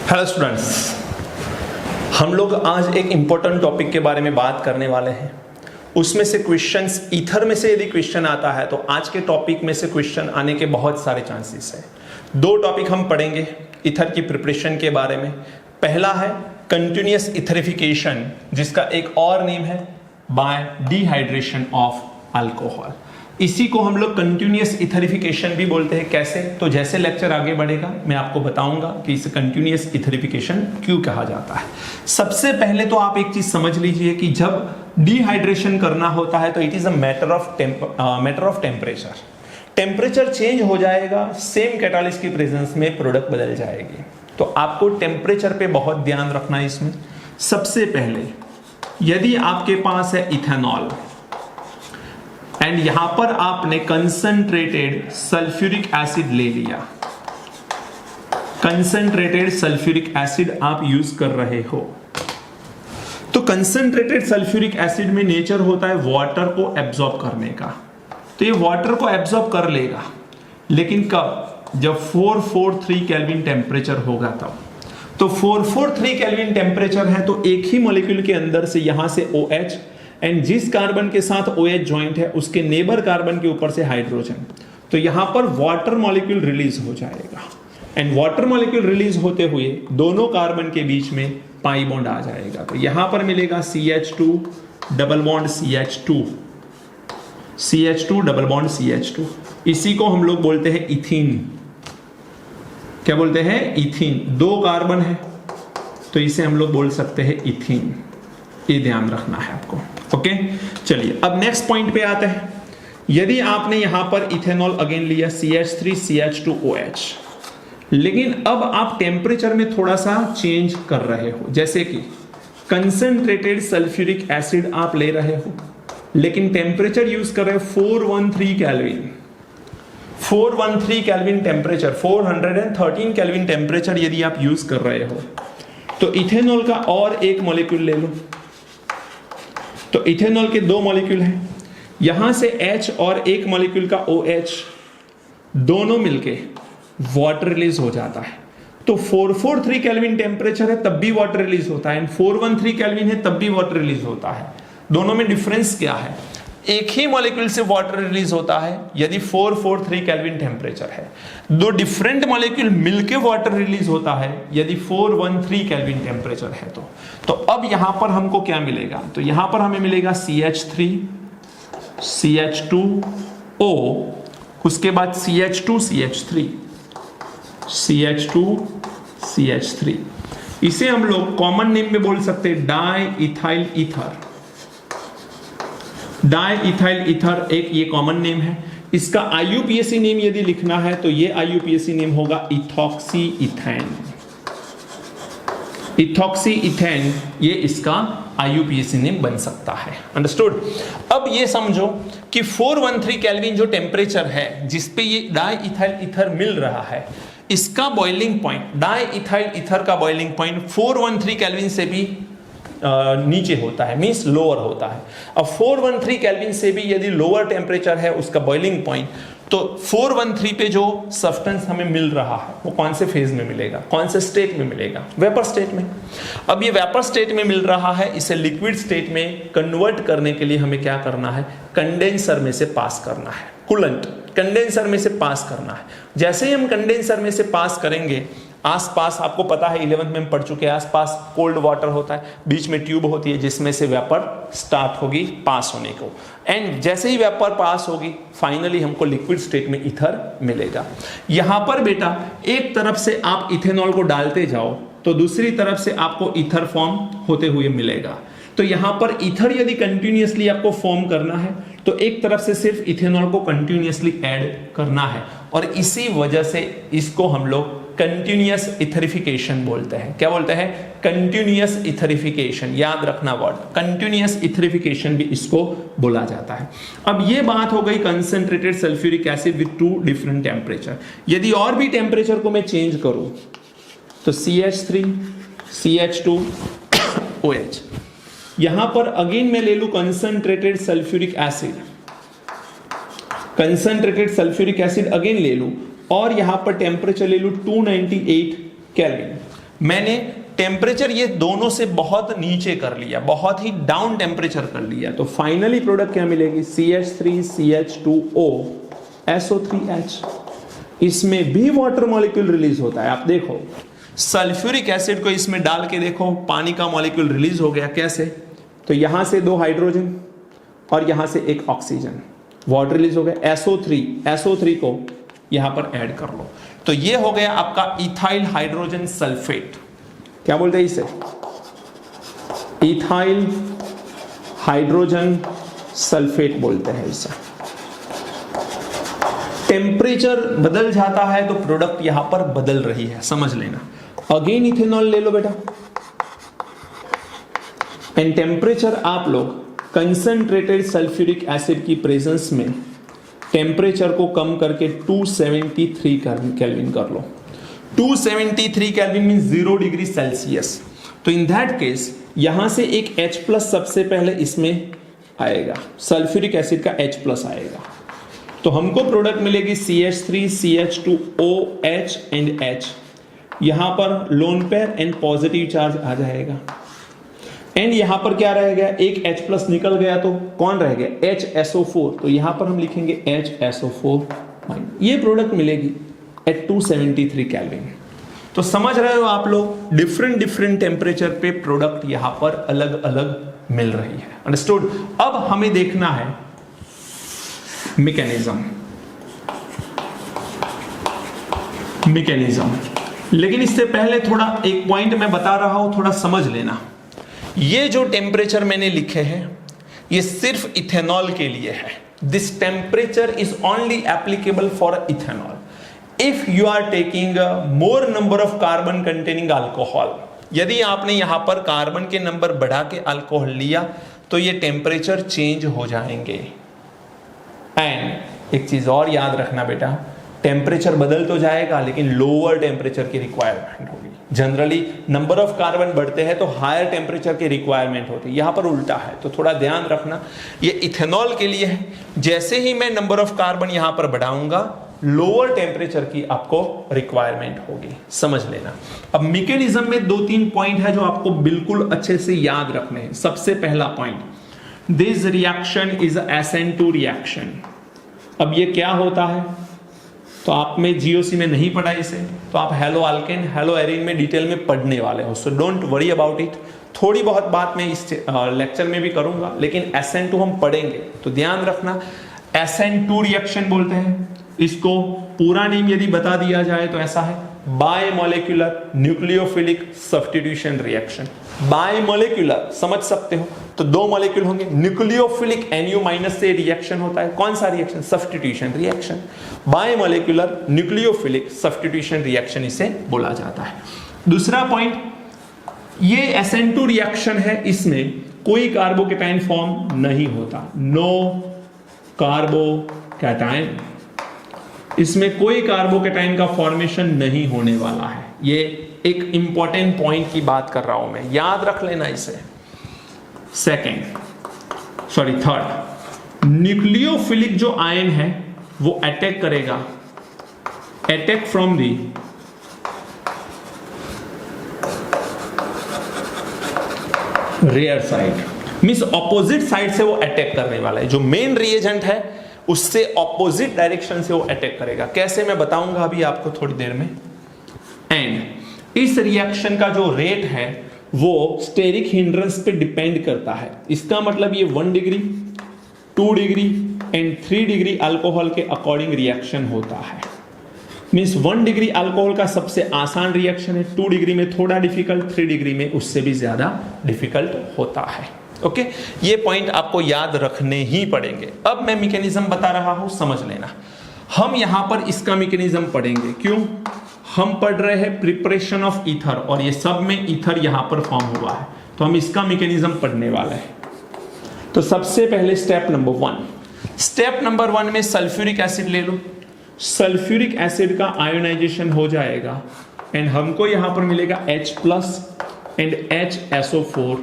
Hello students, हम लोग आज एक इम्पोर्टेंट टॉपिक के बारे में बात करने वाले हैं। उसमें से क्वेश्चंस ईथर में से यदि क्वेश्चन आता है तो आज के टॉपिक में से क्वेश्चन आने के बहुत सारे चांसेस हैं। दो टॉपिक हम पढ़ेंगे ईथर की प्रिपरेशन के बारे में। पहला है कंटिन्यूअस इथरिफिकेशन, जिसका एक और नेम है बाय डिहाइड्रेशन ऑफ अल्कोहल। इसी को हम लोग कंटिन्यूअस इथरिफिकेशन भी बोलते हैं। कैसे? तो जैसे लेक्चर आगे बढ़ेगा मैं आपको बताऊंगा कि इसे कंटिन्यूअस इथरिफिकेशन क्यों कहा जाता है। सबसे पहले तो आप एक चीज समझ लीजिए कि जब डिहाइड्रेशन करना होता है तो it is a matter of temperature. Temperature change हो जाएगा, सेम कैटालिस्ट की प्रेजेंस में प्रोडक्ट बदल जाएगी। तो आपको टेम्परेचर पे बहुत ध्यान रखना है इसमें। सबसे पहले यदि आपके पास है इथेनॉल एंड यहां पर आपने कंसंट्रेटेड सल्फ्यूरिक एसिड ले लिया, कंसंट्रेटेड सल्फ्यूरिक एसिड आप यूज कर रहे हो, तो कंसंट्रेटेड सल्फ्यूरिक एसिड में नेचर होता है वाटर को एब्जॉर्ब करने का। तो ये वाटर को एब्जॉर्ब कर लेगा, लेकिन कब? जब 443 केल्विन टेम्परेचर होगा तब। तो 443 केल्विन टेम्परेचर है तो एक ही मॉलिक्यूल के अंदर से यहां से OH एंड जिस कार्बन के साथ OH ज्वाइंट है उसके नेबर कार्बन के ऊपर से हाइड्रोजन, तो यहां पर वाटर मॉलिक्यूल रिलीज हो जाएगा। एंड वाटर मॉलिक्यूल रिलीज होते हुए दोनों कार्बन के बीच में पाई बॉन्ड आ जाएगा। तो यहां पर मिलेगा CH2 double bond CH2, CH2 double bond CH2। इसी को हम लोग बोलते हैं इथीन। क्या बोलते हैं? इथीन। दो कार्बन है तो इसे हम लोग बोल सकते हैं इथीन। ये ध्यान रखना है आपको। ओके, चलिए अब नेक्स्ट पॉइंट पे आते हैं। यदि आपने यहां पर इथेनॉल अगेन लिया CH3 CH2OH, लेकिन अब आप टेम्परेचर में थोड़ा सा चेंज कर रहे हो, जैसे कि कंसंट्रेटेड सल्फ्यूरिक एसिड आप ले रहे हो लेकिन टेम्परेचर यूज कर रहे हो 413 kelvin. 413 kelvin temperature, 413 kelvin temperature यदि आप यूज कर रहे हो तो इथेनॉल का और एक मॉलिक्यूल ले लो। तो इथेनॉल के दो मॉलिक्यूल हैं, यहां से H और एक मॉलिक्यूल का OH, दोनों मिलके वाटर रिलीज हो जाता है। तो 443 केल्विन टेम्परेचर है तब भी वाटर रिलीज होता है, एंड 413 केल्विन है तब भी वाटर रिलीज होता है। दोनों में डिफरेंस क्या है? एक ही मॉलिक्यूल से वाटर रिलीज होता है यदि 443 केल्विन टेम्परेचर है। दो डिफरेंट मॉलिक्यूल मिलके वाटर रिलीज होता है यदि 413 केल्विन टेम्परेचर है। तो अब यहां पर हमको क्या मिलेगा? तो यहां पर हमें मिलेगा CH3 CH2O, उसके बाद CH2 CH3 CH2 CH3। इसे हम लोग कॉमन नेम में बोल सकते हैं di ethyl ether. Di ethyl ether एक ये कॉमन नेम है। इसका IUPAC नेम यदि लिखना है तो ये IUPAC नेम होगा इथॉक्सी इथेन। इथॉक्सी इथेन ये इसका IUPAC नेम बन सकता है। अंडरस्टूड? अब ये समझो कि 413 केल्विन जो टेम्परेचर है जिस पे ये डाई इथाइल ईथर मिल रहा है, इसका boiling point, di ethyl ether का बॉइलिंग पॉइंट 413 केल्विन से भी नीचे होता है, मींस लोअर होता है। अब 413 केल्विन से भी यदि लोअर टेम्परेचर है उसका बॉइलिंग पॉइंट, तो 413 पे जो सब्सटेंस हमें मिल रहा है वो कौन से फेज में मिलेगा, कौन से स्टेट में मिलेगा? वेपर स्टेट में। अब ये वेपर स्टेट में मिल रहा है, इसे लिक्विड स्टेट में कन्वर्ट करने के लिए हमें क्या करना है? कंडेंसर में से पास करना है। कूलेंट कंडेंसर में से पास करना है। जैसे ही हम कंडेंसर में से पास करेंगे, आसपास आपको पता है 11th में हम पढ़ चुके हैं, आसपास कोल्ड वाटर होता है, बीच में ट्यूब होती है जिसमें से वेपर स्टार्ट होगी पास होने को, एंड जैसे ही वेपर पास होगी फाइनली हमको लिक्विड स्टेट में ईथर मिलेगा। यहां पर बेटा एक तरफ से आप इथेनॉल को डालते जाओ तो दूसरी तरफ से आपको ईथर फॉर्म होते हुए मिलेगा। तो यहां पर ईथर यदि कंटिन्यूअसली आपको फॉर्म करना है तो एक तरफ से सिर्फ इथेनॉल को कंटिन्यूअसली ऐड करना है, और इसी वजह से इसको हम लोग कंटिन्यूअस इथरिफिकेशन बोलते हैं। क्या बोलते हैं? कंटिन्यूअस इथरिफिकेशन। याद रखना वर्ड, कंटिन्यूअस इथरिफिकेशन भी इसको बोला जाता है। अब ये बात हो गई concentrated sulphuric acid with two different temperature. यदि और भी टेम्परेचर को मैं चेंज करूं तो CH3 CH2OH, यहां पर अगेन मैं ले लूं concentrated sulphuric acid, concentrated sulphuric acid again ले लूं और यहां पर टेम्परेचर ले लूं 298 केल्विन। मैंने टेम्परेचर ये दोनों से बहुत नीचे कर लिया, बहुत ही डाउन टेम्परेचर कर लिया, तो फाइनली प्रोडक्ट क्या मिलेगी? CH3CH2O SO3H। इसमें भी वाटर मॉलिक्यूल रिलीज होता है। आप देखो सल्फ्यूरिक एसिड को इसमें डाल के देखो, पानी का मॉलिक्यूल रिलीज हो गया। कैसे? तो यहां से 2 हाइड्रोजन और यहां से 1 ऑक्सीजन, वाटर रिलीज हो गया। SO3 को यहां पर ऐड कर लो, तो ये हो गया आपका इथाइल हाइड्रोजन सल्फेट। क्या बोलते हैं इसे? इथाइल हाइड्रोजन सल्फेट बोलते हैं इसे। टेम्परेचर बदल जाता है तो प्रोडक्ट यहां पर बदल रही है, समझ लेना। अगेन इथेनॉल ले लो बेटा, एंड टेम्परेचर आप लोग कंसंट्रेटेड सल्फ्यूरिक एसिड की प्रेजेंस में टेम्परेचर को कम करके 273 केल्विन कर लो। 273 केल्विन मीन 0 डिग्री सेल्सियस। तो इन दैट केस यहां से एक H+ सबसे पहले इसमें आएगा, सल्फ्यूरिक एसिड का H+ आएगा, तो हमको प्रोडक्ट मिलेगी CH3CH2OH एंड H। यहां पर lone pair and positive charge आ जाएगा, एंड यहां पर क्या रह गया? एक H+ निकल गया तो कौन रह गया? HSO4। तो यहां पर हम लिखेंगे HSO4-। ये प्रोडक्ट मिलेगी एट 273 केल्विन। तो समझ रहे हो आप लोग, डिफरेंट टेम्परेचर पे प्रोडक्ट यहां पर अलग अलग मिल रही है। अंडरस्टूड? अब हमें देखना है मैकेनिज्म, लेकिन इससे पहले थोड़ा एक पॉइंट मैं बता रहा हूं, थोड़ा समझ लेना। ये जो टेम्परेचर मैंने लिखे हैं ये सिर्फ इथेनॉल के लिए है। This temperature is only applicable for ethanol. If you are taking more number of carbon containing alcohol, यदि आपने यहां पर कार्बन के नंबर बढ़ा के अल्कोहल लिया तो ये टेम्परेचर चेंज हो जाएंगे। एंड एक चीज और याद रखना बेटा, टेम्परेचर बदल तो जाएगा लेकिन लोअर टेम्परेचर की रिक्वायरमेंट होगी। जनरली नंबर ऑफ कार्बन बढ़ते हैं तो हायर टेम्परेचर की रिक्वायरमेंट होती है, यहां पर उल्टा है, तो थोड़ा ध्यान रखना। ये इथेनॉल के लिए है, जैसे ही मैं नंबर ऑफ कार्बन यहां पर बढ़ाऊंगा लोअर टेम्परेचर की आपको रिक्वायरमेंट होगी, समझ लेना। अब मैकेनिज्म में 2-3 पॉइंट है जो आपको बिल्कुल अच्छे से याद रखने हैं। सबसे पहला point, this reaction is SN2 reaction. अब ये क्या होता है तो आप में GOC में नहीं पढ़ा इसे, तो आप हेलो अल्केन हेलो एरीन में डिटेल में पढ़ने वाले हो, so don't worry about it. थोड़ी बहुत बात मैं इस लेक्चर में भी करूंगा, लेकिन SN2 हम पढ़ेंगे तो ध्यान रखना। SN2 रिएक्शन बोलते हैं इसको, पूरा नेम यदि बता दिया जाए तो ऐसा है, bimolecular nucleophilic substitution reaction. Bimolecular समझ सकते हो, तो 2 मॉलिक्यूल होंगे। न्यूक्लियोफिलिक NU- से रिएक्शन होता है, कौन सा reaction? Substitution reaction. Bimolecular nucleophilic substitution reaction इसे बोला जाता है। दूसरा पॉइंट, ये SN2 रिएक्शन है, इसमें कोई कार्बोकैटायन फॉर्म नहीं होता, नो कार्बोकैटायन। इसमें कोई कार्बोकैटायन का फॉर्मेशन नहीं होने वाला है। ये एक इंपॉर्टेंट पॉइंट की बात कर रहा हूं मैं, याद रख लेना इसे। थर्ड, न्यूक्लियोफिलिक जो आयन है वो अटैक करेगा, attack from the rear side, means opposite side से वो अटैक करने वाला है। जो मेन रिएजेंट है उससे ऑपोजिट डायरेक्शन से वो अटैक करेगा। कैसे मैं बताऊंगा अभी आपको थोड़ी देर में। एंड इस रिएक्शन का जो रेट है वो स्टेरिक हिंड्रेंस पे डिपेंड करता है। इसका मतलब ये 1 degree 2 degree and 3 degree alcohol के अकॉर्डिंग रिएक्शन होता है। मींस 1 डिग्री अल्कोहल का सबसे आसान रिएक्शन है, 2 डिग्री में थोड़ा डिफिकल्ट, 3 डिग्री में उससे भी ज्यादा डिफिकल्ट होता है। ओके, ये पॉइंट आपको याद रखने ही पड़ेंगे। अब मैं मैकेनिज्म बता रहा हूं, समझ लेना। हम यहां पर इसका मैकेनिज्म पढ़ेंगे, क्यों? हम पढ़ रहे हैं प्रिपरेशन ऑफ ईथर, और ये सब में ईथर यहां पर फॉर्म हुआ है, तो हम इसका मैकेनिज्म पढ़ने वाले हैं। तो सबसे पहले स्टेप नंबर 1 में सल्फ्यूरिक एसिड ले लो। सल्फ्यूरिक एसिड का आयोनाइजेशन हो जाएगा एंड हमको यहां पर मिलेगा H+ and HSO4-।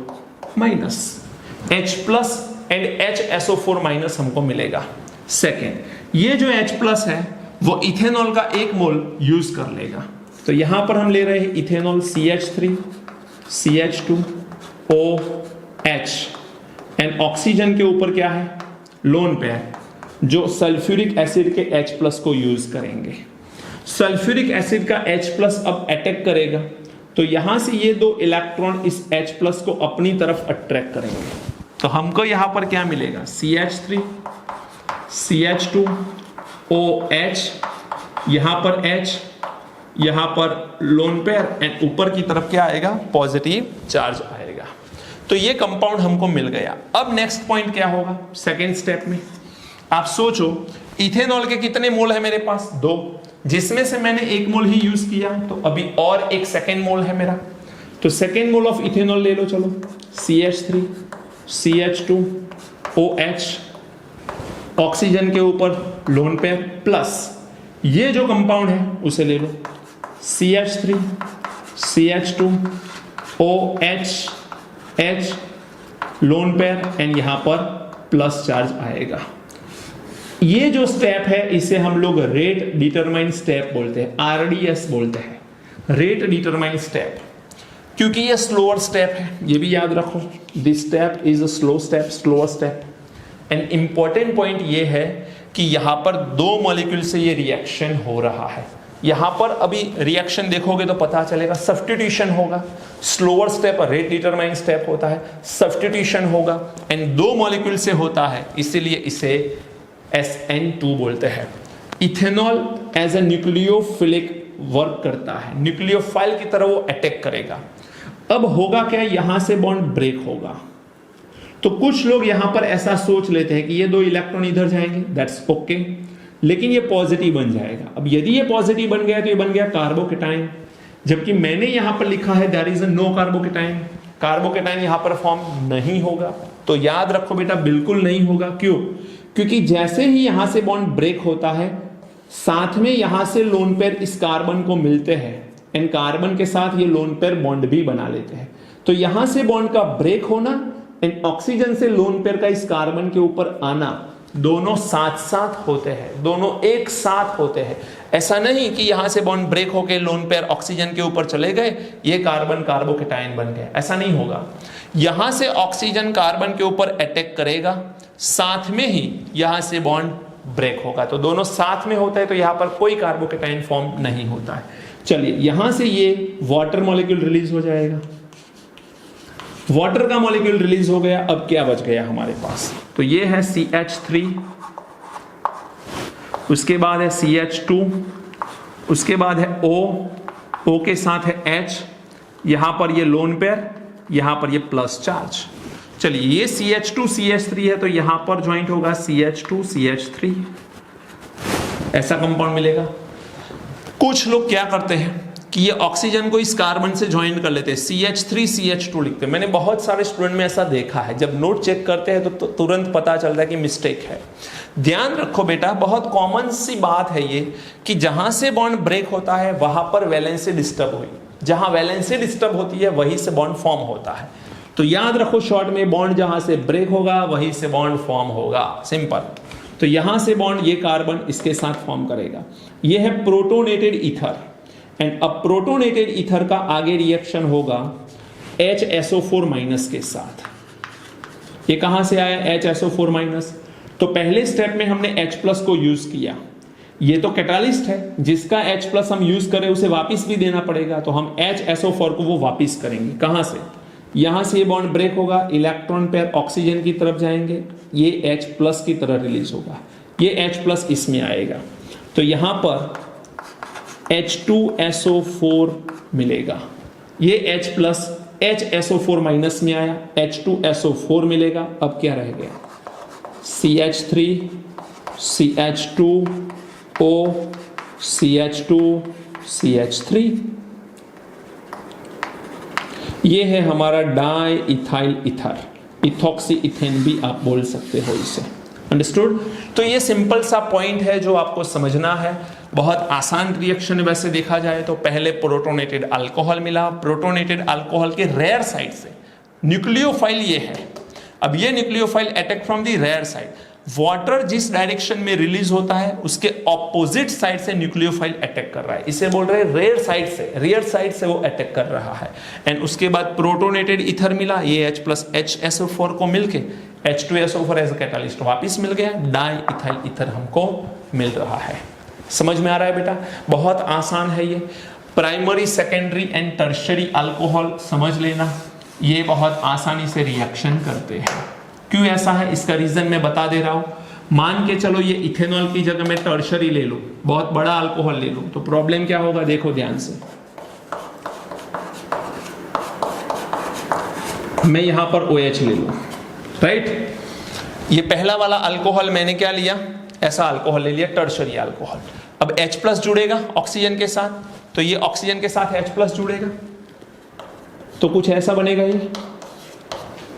H+ and HSO4- हमको मिलेगा। सेकेंड, ये जो H+ है वो इथेनॉल का 1 मोल यूज कर लेगा। तो यहां पर हम ले रहे हैं ethanol CH3 CH2OH and oxygen के ऊपर क्या है, लोन पेयर, जो सल्फ्यूरिक एसिड के H+ को यूज करेंगे। सल्फ्यूरिक एसिड का H+ अब अटैक करेगा, तो यहां से ये दो इलेक्ट्रॉन इस H+ को अपनी तरफ अट्रैक्ट करेंगे। तो हमको यहां पर क्या मिलेगा, CH3 CH2OH, यहां पर H, यहां पर लोन पेयर एंड ऊपर की तरफ क्या आएगा, पॉजिटिव चार्ज आएगा। तो ये कंपाउंड हमको मिल गया। अब नेक्स्ट पॉइंट क्या होगा, सेकेंड स्टेप में आप सोचो, इथेनॉल के कितने मोल है मेरे पास, 2, जिसमें से मैंने 1 मोल ही यूज किया, तो अभी और एक सेकेंड मोल है मेरा। तो सेकेंड मोल ऑफ इथेनॉल ले लो, चलो CH3 CH2OH, ऑक्सीजन के ऊपर लोन पेयर प्लस ये जो कंपाउंड है उसे ले लो, CH3 CH2OH H, loan pair and यहां पर प्लस चार्ज आएगा। ये जो स्टेप है इसे हम लोग रेट डिटरमाइन स्टेप बोलते हैं, RDS बोलते हैं, रेट डिटरमाइन स्टेप, क्योंकि ये स्लोअर स्टेप है, ये भी याद रखो, this step is a slow step, slower step. And important point ये है कि यहां पर 2 मॉलिक्यूल से ये रिएक्शन हो रहा है। यहां पर अभी रिएक्शन देखोगे तो पता चलेगा, सब्स्टिट्यूशन होगा, slower step rate determine step होता है, सब्स्टिट्यूशन होगा एंड 2 मॉलिक्यूल से होता है, इसीलिए इसे SN2 बोलते हैं। Ethanol as a nucleophilic work करता है, न्यूक्लियोफाइल की तरह वो अटैक करेगा। अब होगा क्या, यहां से बॉन्ड ब्रेक होगा। तो कुछ लोग यहां पर ऐसा सोच लेते हैं कि ये 2 इलेक्ट्रॉन इधर जाएंगे, दैट्स ओके, लेकिन ये पॉजिटिव बन जाएगा। अब यदि ये पॉजिटिव बन गया तो ये बन गया कार्बोकेटाइन, जबकि मैंने यहां पर लिखा है there is no carbocation, carbocation यहां पर फॉर्म नहीं होगा। तो याद रखो बेटा, बिल्कुल नहीं होगा। क्यों? क्योंकि जैसे ही यहां से बॉन्ड ब्रेक होता है, साथ में यहां से लोन पेयर इस कार्बन को मिलते हैं एंड कार्बन के साथ ये लोन पेयर बॉन्ड भी बना लेते हैं। तो यहां से बॉन्ड का ब्रेक होना एंड ऑक्सीजन से लोन पेयर का इस कार्बन के ऊपर आना, दोनों साथ साथ होते हैं, दोनों एक साथ होते हैं। ऐसा नहीं कि यहां से बॉन्ड ब्रेक होके लोन पेयर ऑक्सीजन के ऊपर चले गए, ये कार्बन कार्बोकेटाइन बन गए, ऐसा नहीं होगा। यहां से ऑक्सीजन कार्बन के ऊपर अटैक करेगा, साथ में ही यहां से बॉन्ड ब्रेक होगा, तो दोनों साथ में होता है, तो यहां पर कोई कार्बोकेटाइन फॉर्म नहीं होता है। चलिए, यहां से ये वाटर मॉलिक्यूल रिलीज हो जाएगा, वाटर का मॉलिक्यूल रिलीज हो गया। अब क्या बच गया हमारे पास, तो ये है CH3, उसके बाद है CH2, उसके बाद है O के साथ है H, यहां पर ये लोन पेयर, यहां पर ये प्लस चार्ज। चलिए, ये CH2 CH3 है, तो यहां पर ज्वाइंट होगा CH2 CH3, ऐसा कंपाउंड मिलेगा। कुछ लोग क्या करते हैं कि ये ऑक्सीजन को इस कार्बन से ज्वाइन कर लेते हैं, CH3 CH2 लिखते हैं। मैंने बहुत सारे स्टूडेंट में ऐसा देखा है, जब नोट चेक करते हैं तो तुरंत पता चलता है कि मिस्टेक है। ध्यान रखो बेटा, बहुत कॉमन सी बात है ये कि जहां से बॉन्ड ब्रेक होता है वहां पर वैलेंसी डिस्टर्ब हुई, जहां वैलेंसी डिस्टर्ब होती है वहीं से बॉन्ड फॉर्म होता है। तो याद रखो, शॉर्ट में बॉन्ड जहां से ब्रेक होगा वहीं से बॉन्ड फॉर्म होगा, सिंपल। तो यहां से बॉन्ड ये कार्बन इसके साथ फॉर्म करेगा, ये है प्रोटोनेटेड ईथर एंड अब प्रोटोनेटेड ईथर का आगे रिएक्शन होगा HSO4- के साथ। ये कहां से आया HSO4-? तो पहले स्टेप में हमने H+ को यूज किया, ये तो कैटालिस्ट है, जिसका H+ हम यूज करें उसे वापस भी देना पड़ेगा, तो हम HSO4 को वो वापस करेंगे। कहां से? यहां से ये बॉन्ड ब्रेक होगा, इलेक्ट्रॉन पेयर ऑक्सीजन की तरफ जाएंगे, ये H+ की तरह रिलीज होगा, ये H+ इसमें आएगा, तो यहां पर H2SO4 मिलेगा, ये H+ HSO4- में आया, H2SO4 मिलेगा। अब क्या रह गया, CH3 CH2O CH2 CH3, ये है हमारा di ethyl ether, ethoxy ethane भी आप बोल सकते हो इसे। अंडरस्टूड? तो ये सिंपल सा पॉइंट है जो आपको समझना है। बहुत आसान रिएक्शन वैसे देखा जाए तो पहले प्रोटोनेटेड अल्कोहल मिला, प्रोटोनेटेड अल्कोहल के रेयर साइड से न्यूक्लियोफाइल ये है। अब ये nucleophile attack from the rear side, water जिस डायरेक्शन में रिलीज होता है उसके ऑपोजिट साइड से न्यूक्लियोफाइल अटैक कर रहा है, इसे बोल रहे हैं रेयर साइड से वो अटैक कर रहा है। एंड उसके बाद प्रोटोनेटेड ईथर मिला, ये H+HSO4 को मिलके H2SO4 एज अ कैटालिस्ट वापिस मिल गया, डाई इथाइल ईथर हमको मिल रहा है। समझ में आ रहा है बेटा? बहुत आसान है ये। Primary, secondary and tertiary alcohol समझ लेना, ये बहुत आसानी से रिएक्शन करते हैं। क्यों ऐसा है इसका रीजन मैं बता दे रहा हूं। मान के चलो ये इथेनॉल की जगह मैं टर्शरी ले लूं, बहुत बड़ा अल्कोहल ले लूं, तो प्रॉब्लम क्या होगा देखो ध्यान से। मैं यहां पर OH ले लूं, राइट? ये पहला वाला अल्कोहल मैंने क्या लिया, ऐसा अल्कोहल ले लिया, टर्शरी अल्कोहल। अब H+ जुड़ेगा ऑक्सीजन के साथ, तो ये ऑक्सीजन के साथ H+ जुड़ेगा, तो कुछ ऐसा बनेगा,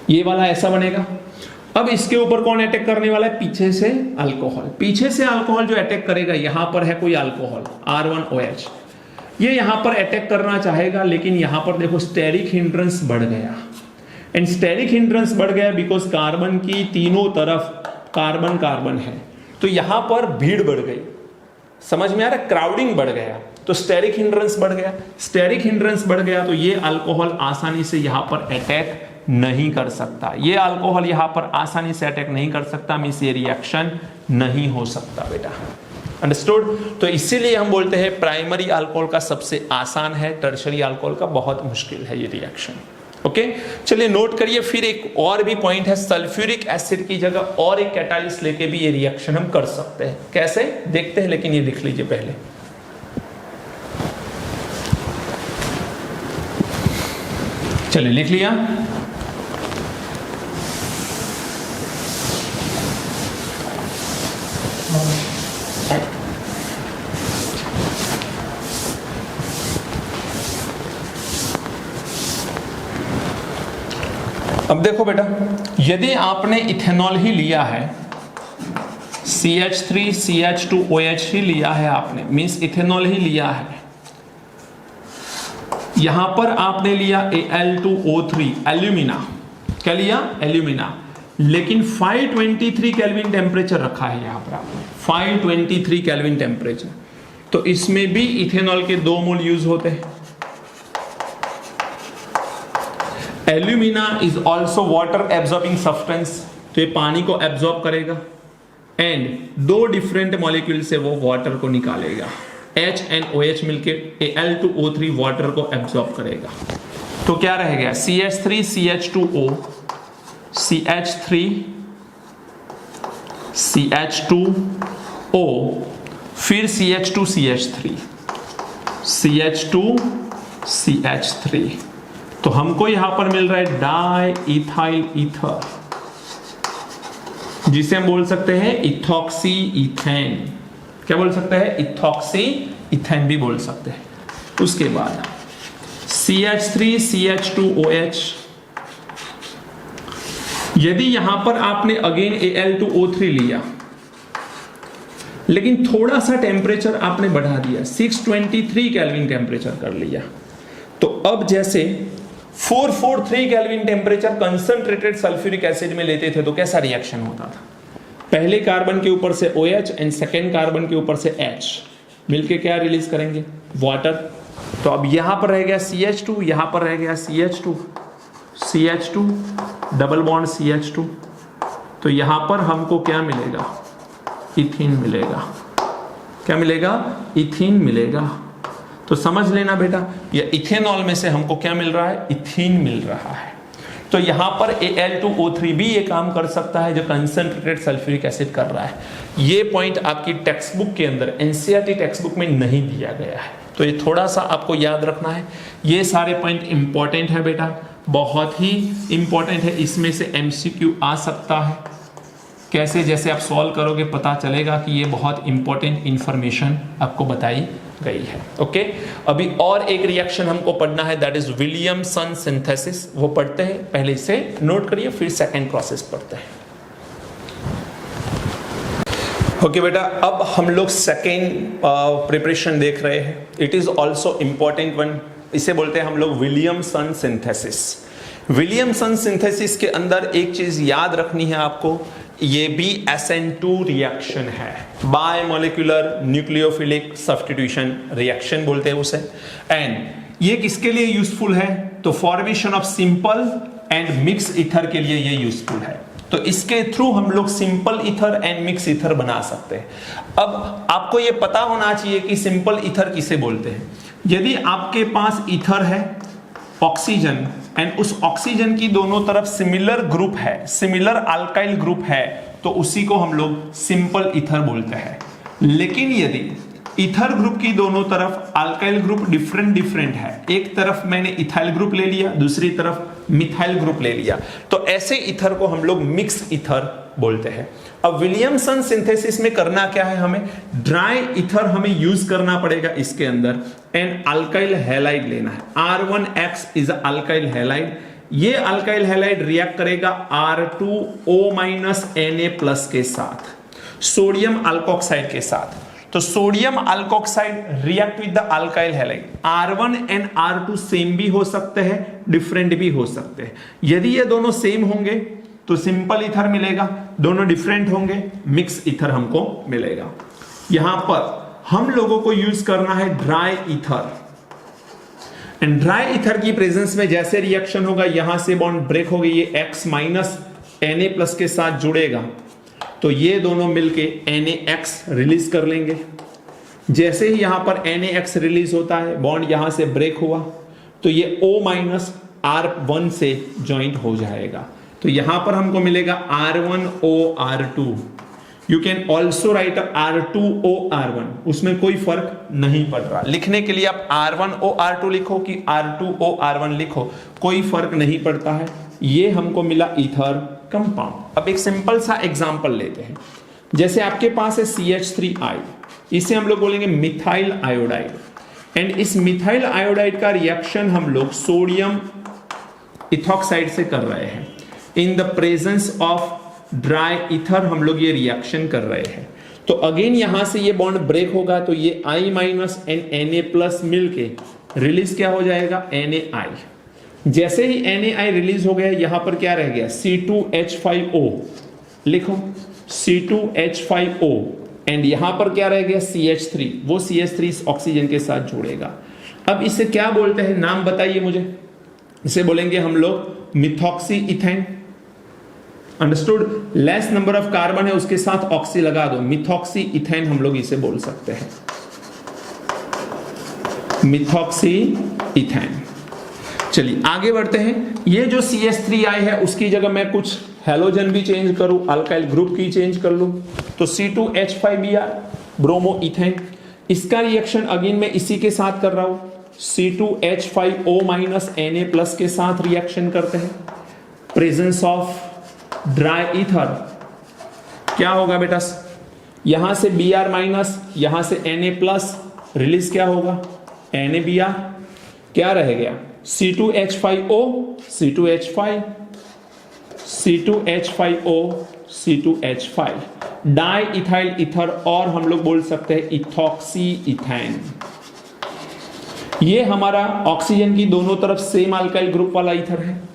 ये वाला ऐसा बनेगा। अब इसके ऊपर कौन अटैक करने वाला है? पीछे से अल्कोहल। पीछे से अल्कोहल जो अटैक करेगा, यहां पर है कोई अल्कोहल R1OH, ये यहां पर अटैक करना चाहेगा, लेकिन यहां पर देखो स्टेरिक हिंड्रेंस बढ़ गया। एंड स्टेरिक हिंड्रेंस बढ़ गया बिकॉज कार्बन की तीनों तरफ कार्बन कार्बन है, तो यहां पर भीड़ बढ़ गई। समझ में आ रहा है? क्राउडिंग बढ़ गया, तो स्टेरिक हिंड्रेंस बढ़ गया। स्टेरिक हिंड्रेंस बढ़ गया तो ये अल्कोहल आसानी से यहां पर अटैक नहीं कर सकता, ये अल्कोहल यहां पर आसानी से अटैक नहीं कर सकता, मींस ये रिएक्शन नहीं हो सकता बेटा। अंडरस्टूड? तो इसीलिए हम बोलते हैं प्राइमरी अल्कोहल का सबसे आसान है, टर्शरी अल्कोहल का बहुत मुश्किल है ये रिएक्शन। ओके, चलिए नोट करिए। फिर एक और भी पॉइंट है, सल्फ्यूरिक एसिड की जगह और एक कैटालिस्ट लेके भी ये रिएक्शन हम कर सकते हैं। कैसे देखते हैं, लेकिन ये लिख लीजिए पहले। चलिए लिख लिया। अब देखो बेटा, यदि आपने इथेनॉल ही लिया है, CH3 CH2OH ही लिया है आपने, मींस इथेनॉल ही लिया है, यहां पर आपने लिया Al2O3 एल्यूमिना, क्या लिया? एल्यूमिना, लेकिन 523 केल्विन टेम्परेचर रखा है यहां पर आपने, 523 केल्विन टेम्परेचर। तो इसमें भी इथेनॉल के 2 मोल यूज होते हैं। Alumina is also water absorbing substance, तो ये पानी को एब्जॉर्ब करेगा एंड 2 डिफरेंट मॉलिक्यूल से वो वाटर को निकालेगा। H and OH मिलके Al2O3 वाटर को एब्जॉर्ब करेगा, तो क्या रह गया? CH3 CH2O, CH3 CH2O, फिर CH2 CH3, CH2 CH3, तो हमको यहां पर मिल रहा है डाई इथाइल ईथर, जिसे हम बोल सकते हैं इथॉक्सी इथेन। क्या बोल सकते हैं? इथॉक्सी इथेन भी बोल सकते हैं। उसके बाद CH3 CH2OH, यदि यहां पर आपने अगेन Al2O3 लिया, लेकिन थोड़ा सा टेम्परेचर आपने बढ़ा दिया, 623 केल्विन टेम्परेचर कर लिया, तो अब जैसे 443 kelvin temperature concentrated sulphuric acid में लेते थे तो कैसा रिएक्शन होता था? पहले कार्बन के ऊपर से OH एंड सेकेंड कार्बन के ऊपर से H मिलके क्या रिलीज करेंगे? वाटर। तो अब यहां पर रह गया CH2, यहां पर रह गया CH2 डबल बॉन्ड CH2, तो यहां पर हमको क्या मिलेगा? इथीन मिलेगा। क्या मिलेगा? इथीन मिलेगा। तो समझ लेना बेटा, ये इथेनॉल में से हमको क्या मिल रहा है? इथीन मिल रहा है। तो यहां पर Al2O3 भी ये काम कर सकता है जो कंसंट्रेटेड सल्फ्यूरिक एसिड कर रहा है। ये पॉइंट आपकी टेक्स्ट बुक के अंदर, NCERT टेक्स्ट बुक में नहीं दिया गया है, तो ये थोड़ा सा आपको याद रखना है। ये सारे पॉइंट इंपॉर्टेंट है बेटा, बहुत ही इंपॉर्टेंट है। इसमें से MCQ आ सकता है। कैसे? जैसे आप सॉल्व करोगे पता चलेगा कि ये बहुत इंपॉर्टेंट इंफॉर्मेशन आपको बताई गई है। ओके, अभी और एक रिएक्शन हमको पढ़ना है, दैट इज विलियमसन सिंथेसिस। वो पढ़ते हैं, पहले इसे नोट करिए, फिर सेकेंड प्रोसेस पढ़ते हैं। ओके बेटा, अब हम लोग सेकेंड प्रिपरेशन देख रहे हैं। It is also important one, इसे बोलते हैं हम लोग विलियमसन सिंथेसिस। विलियमसन सिंथेसिस के अंदर एक चीज याद रखनी है आपको, ये भी SN2 रिएक्शन है, बायमोलिकुलर न्यूक्लियोफिलिक सब्स्टिट्यूशन रिएक्शन बोलते हैं उसे। एंड ये किसके लिए यूजफुल है? तो formation of simple and mix ether के लिए ये यूजफुल है। तो इसके थ्रू हम लोग simple ether and mix ether बना सकते हैं। अब आपको ये पता होना चाहिए कि सिंपल ईथर किसे बोलते हैं। यदि आपके पास ईथर है ऑक्सीजन एंड उस ऑक्सीजन की दोनों तरफ सिमिलर ग्रुप है, सिमिलर अल्काइल ग्रुप है, तो उसी को हम लोग सिंपल ईथर बोलते हैं। लेकिन यदि ईथर ग्रुप की दोनों तरफ अल्काइल ग्रुप डिफरेंट है, एक तरफ मैंने इथाइल ग्रुप ले लिया, दूसरी तरफ मिथाइल ग्रुप ले लिया, तो ऐसे ईथर को हम लोग मिक्स ईथर बोलते हैं। अब विलियमसन सिंथेसिस में करना क्या है, हमें ड्राई ईथर हमें यूज करना पड़ेगा इसके अंदर एंड अल्काइल हैलाइड लेना है। R1X is alkyl halide. ये अल्काइल हैलाइड रिएक्ट करेगा R2O- Na+ के साथ, सोडियम अल्कोक्साइड के साथ। तो sodium alkoxide react with the alkyl halide. R1 and R2 same भी हो सकते हैं, डिफरेंट भी हो सकते हैं। यदि ये दोनों सेम होंगे तो सिंपल ईथर मिलेगा, दोनों डिफरेंट होंगे मिक्स ईथर हमको मिलेगा। यहां पर हम लोगों को यूज करना है dry ether. And dry ether की प्रेजेंस में जैसे रिएक्शन होगा, यहां से बॉन्ड ब्रेक हो गई, ये X- Na+ के साथ जुड़ेगा, तो ये दोनों मिलके NaX रिलीज कर लेंगे। जैसे ही यहां पर NaX रिलीज होता है, बॉन्ड यहां से ब्रेक हुआ, तो ये O-R1 से ज्वाइंट हो जाएगा। तो यहां पर हमको मिलेगा R1OR2। You can also right R2OR1, उसमें कोई फर्क नहीं पड़ रहा। लिखने के लिए आप R1OR2 लिखो कि R2OR1 लिखो, कोई फर्क नहीं पड़ता है। ये हमको मिला ईथर कंपाउंड। अब एक सिंपल सा एग्जांपल लेते हैं। जैसे आपके पास है CH3I, इसे हम लोग बोलेंगे मिथाइल आयोडाइड। एंड इस मिथाइल आयोडाइड का रिएक्शन हम लोग सोडियम इथॉक्साइड से कर रहे हैं। In the presence of dry ether हम लोग ये रिएक्शन कर रहे हैं। तो अगेन यहां से ये बॉन्ड ब्रेक होगा, तो ये I- एंड Na+ मिलके रिलीज क्या हो जाएगा, Na। जैसे ही Na रिलीज हो गया, यहां पर क्या रह गया, C2H5O। लिखो C2H5O। एंड यहां पर क्या रह गया, CH3। वो CH3 इस ऑक्सीजन के साथ जुड़ेगा। अब इसे क्या बोलते हैं, नाम बताइए मुझे। इसे बोलेंगे हम लोग methoxy ethane. Understood. Less number of carbon है, उसके साथ ऑक्सी लगा दो, मिथॉक्सी इथेन हम लोग इसे बोल सकते हैं, मिथॉक्सी इथेन। चलिए आगे बढ़ते हैं। ये जो CH3I है, उसकी जगह मैं कुछ हैलोजन भी चेंज करूं, अल्काइल ग्रुप की चेंज कर लूं, तो C2H5Br ब्रोमो इथेन। इसका रिएक्शन अगेन मैं इसी के साथ कर रहा हूं, C2H5O- Na+ के साथ रिएक्शन करते हैं। प्रेजेंस ऑफ ड्राई ईथर क्या होगा बेटा, यहां से Br-, यहां से Na+, रिलीज क्या होगा, NaBr। क्या रह गया, C2H5O, C2H5, C2H5O, C2H5, di ethyl ether, और हम लोग बोल सकते हैं इथॉक्सी इथेन। ये हमारा ऑक्सीजन की दोनों तरफ सेम अल्काइल ग्रुप वाला ईथर है।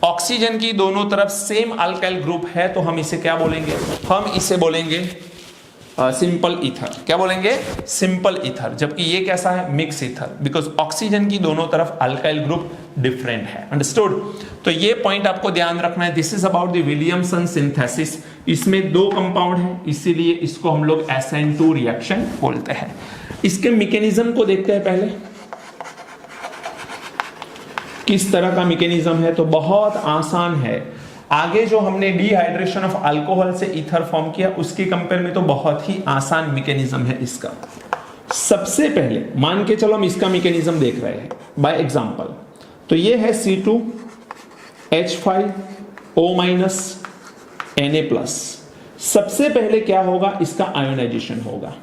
ऑक्सीजन की दोनों तरफ सेम अल्काइल ग्रुप है, तो हम इसे क्या बोलेंगे, हम इसे बोलेंगे सिंपल ईथर। क्या बोलेंगे, सिंपल ईथर। जबकि ये कैसा है, मिक्स ईथर, बिकॉज ऑक्सीजन की दोनों तरफ अल्काइल ग्रुप डिफरेंट है। अंडरस्टूड। तो ये पॉइंट आपको ध्यान रखना है। This is about the Williamson synthesis. इसमें दो कंपाउंड है, इसीलिए इसको हम लोग SN2 रिएक्शन बोलते हैं। इसके मैकेनिज्म को देखते हैं पहले, किस तरह का मैकेनिज्म है। तो बहुत आसान है। आगे जो हमने डिहाइड्रेशन ऑफ अल्कोहल से ईथर फॉर्म किया, उसके कंपेयर में तो बहुत ही आसान मैकेनिज्म है इसका। सबसे पहले मान के चलो हम इसका मैकेनिज्म देख रहे हैं बाय एग्जांपल। तो ये है C2H5O- Na+। सबसे पहले क्या होगा, इसका आयोनाइजेशन होगा।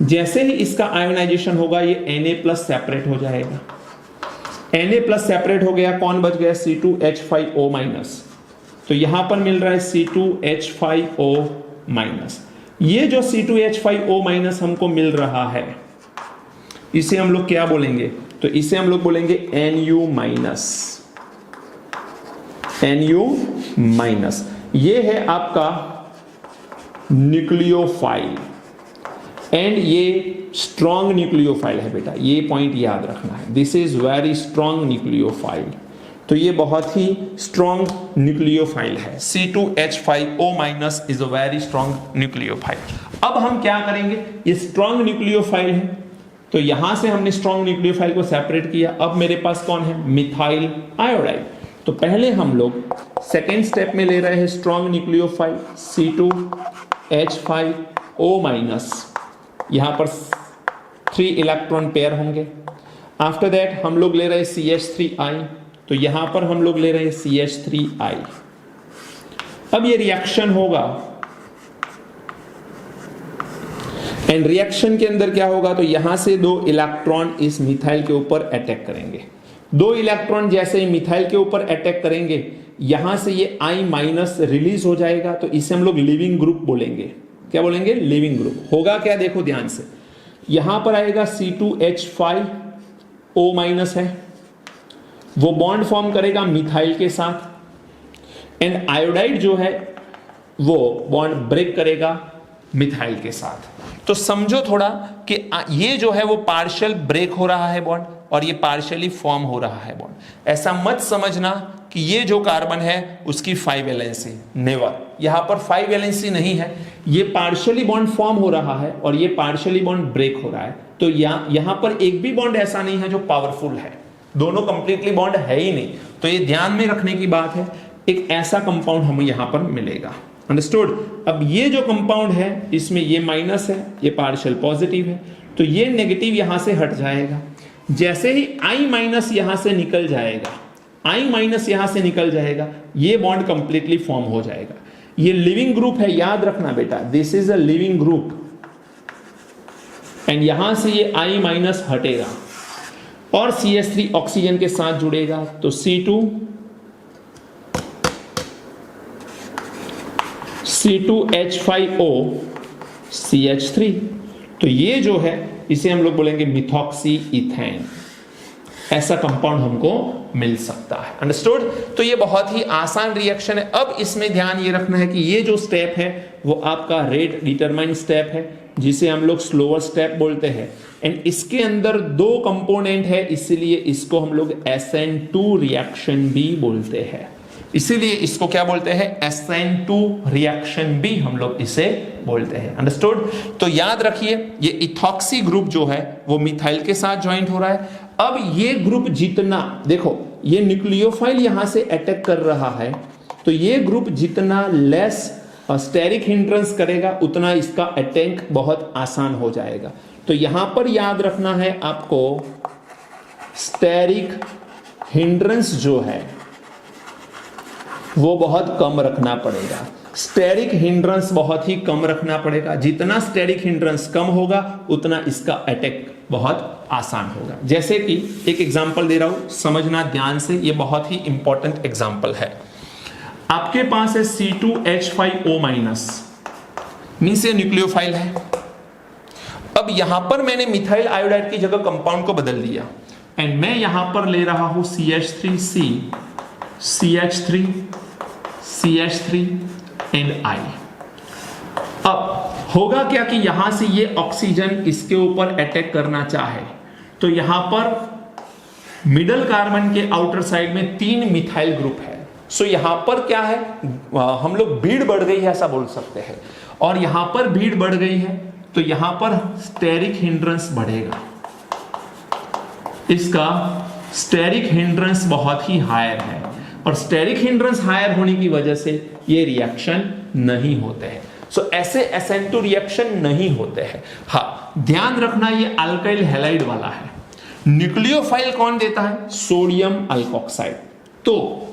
जैसे ही इसका आयोनाइजेशन होगा, ये Na+ सेपरेट हो जाएगा। Na+ सेपरेट हो गया, कौन बच गया, C2H5O-। तो यहां पर मिल रहा है C2H5O-। ये जो C2H5O- हमको मिल रहा है, इसे हम लोग क्या बोलेंगे, तो इसे हम लोग बोलेंगे Nu-। Nu-। ये है आपका न्यूक्लियोफाइल, एंड ये स्ट्रॉन्ग न्यूक्लियोफाइल है बेटा, ये पॉइंट याद रखना है, this is very strong nucleophile. तो ये बहुत ही स्ट्रॉन्ग न्यूक्लियोफाइल है, C2H5O- is a very strong nucleophile. अब हम क्या करेंगे, ये स्ट्रॉन्ग न्यूक्लियोफाइल है, तो यहां से हमने स्ट्रॉन्ग न्यूक्लियोफाइल को सेपरेट किया। अब मेरे पास कौन है, मिथाइल आयोडाइड। तो पहले हम लोग सेकेंड स्टेप में ले रहे हैं स्ट्रॉन्ग न्यूक्लियोफाइल C2H5O-, यहां पर 3 इलेक्ट्रॉन पेयर होंगे। आफ्टर दैट हम लोग ले रहे हैं CH3I, तो यहां पर हम लोग ले रहे हैं CH3I। अब ये रिएक्शन होगा, एंड रिएक्शन के अंदर क्या होगा, तो यहां से 2 इलेक्ट्रॉन इस मिथाइल के ऊपर अटैक करेंगे। 2 इलेक्ट्रॉन जैसे ही मिथाइल के ऊपर अटैक करेंगे, यहां से ये I- रिलीज हो जाएगा, तो इसे हम लोग लिविंग ग्रुप बोलेंगे। क्या बोलेंगे, लिविंग ग्रुप। होगा क्या, देखो ध्यान से, यहां पर आएगा C2H5O- है, वो बॉन्ड फॉर्म करेगा मिथाइल के साथ, एंड आयोडाइड जो है वो बॉन्ड ब्रेक करेगा मिथाइल के साथ। तो समझो थोड़ा कि ये जो है वो पार्शियल ब्रेक हो रहा है बॉन्ड, और ये पार्शियली फॉर्म हो रहा है बॉन्ड। ऐसा मत समझना कि ये जो कार्बन है उसकी 5 वैलेंसी, नेवर, यहां पर 5 वैलेंसी नहीं है, ये पार्शियली बॉन्ड फॉर्म हो रहा है और ये पार्शियली बॉन्ड ब्रेक हो रहा है। तो यहां पर एक भी बॉन्ड ऐसा नहीं है जो पावरफुल है, दोनों कंप्लीटली बॉन्ड है ही नहीं। तो ये ध्यान में रखने की बात है, एक ऐसा कंपाउंड हमें यहां पर मिलेगा। अंडरस्टूड। अब ये जो कंपाउंड है इसमें ये माइनस है, ये पार्शियल पॉजिटिव है, तो ये नेगेटिव यहां से हट जाएगा। जैसे ही I- यहां से निकल जाएगा, I- यहां से निकल जाएगा, ये बॉन्ड कंप्लीटली फॉर्म हो जाएगा। ये लिविंग ग्रुप है, याद रखना बेटा, this is a leaving group, and यहां से ये I- हटेगा और CH3 ऑक्सीजन के साथ जुड़ेगा, तो C2H5O CH3, तो ये जो है इसे हम लोग बोलेंगे मिथॉक्सी इथेन। ऐसा कंपाउंड हमको मिल सकता है। अंडरस्टूड। तो ये बहुत ही आसान रिएक्शन है। अब इसमें ध्यान ये रखना है कि ये जो स्टेप है वो आपका रेट डिटरमाइन स्टेप है, जिसे हम लोग स्लोअर स्टेप बोलते हैं, एंड इसके अंदर 2 कंपोनेंट है, इसीलिए इसको हम लोग SN2 रिएक्शन भी बोलते हैं। इसीलिए इसको क्या बोलते हैं, SN2 रिएक्शन भी हम लोग इसे बोलते हैं। अंडरस्टूड। तो याद रखिए ये इथॉक्सी ग्रुप जो है वो मिथाइल के साथ ज्वाइंट हो रहा है। अब ये ग्रुप जितना, देखो ये न्यूक्लियोफाइल यहां से अटैक कर रहा है, तो ये ग्रुप जितना लेस स्टेरिक हिंड्रेंस करेगा उतना इसका अटैक बहुत आसान हो जाएगा। तो यहां पर याद रखना है आपको, स्टेरिक हिंड्रेंस जो है वो बहुत कम रखना पड़ेगा। स्टेरिक हिंड्रेंस बहुत ही कम रखना पड़ेगा। जितना स्टेरिक हिंड्रेंस कम होगा उतना इसका अटैक बहुत आसान होगा। जैसे कि एक एग्जांपल दे रहा हूं, समझना ध्यान से, ये बहुत ही इंपॉर्टेंट एग्जांपल है। आपके पास है C2H5O-, मींस ये न्यूक्लियोफाइल है। अब यहां पर मैंने मिथाइल आयोडाइड की जगह कंपाउंड को बदल दिया, एंड मैं यहां पर ले रहा हूं CH3C, CH3, CH3 and I। अब होगा क्या कि यहां से ये ऑक्सीजन इसके ऊपर अटैक करना चाहे, तो यहां पर मिडल कार्बन के आउटर साइड में 3 मिथाइल ग्रुप है। सो यहां पर क्या है, हम लोग भीड़ बढ़ गई है ऐसा बोल सकते हैं, और यहां पर भीड़ बढ़ गई है तो यहां पर स्टेरिक हिंड्रेंस बढ़ेगा। इसका स्टेरिक हिंड्रेंस बहुत ही हायर है, और स्टेरिक हिंड्रेंस हायर होने की वजह से ये रिएक्शन नहीं होते हैं। सो ऐसे SN2 रिएक्शन नहीं होते हैं। हाँ, ध्यान रखना ये अल्काइल हैलाइड वाला है। न्यूक्लियोफाइल कौन देता है, सोडियम अल्कोक्साइड। तो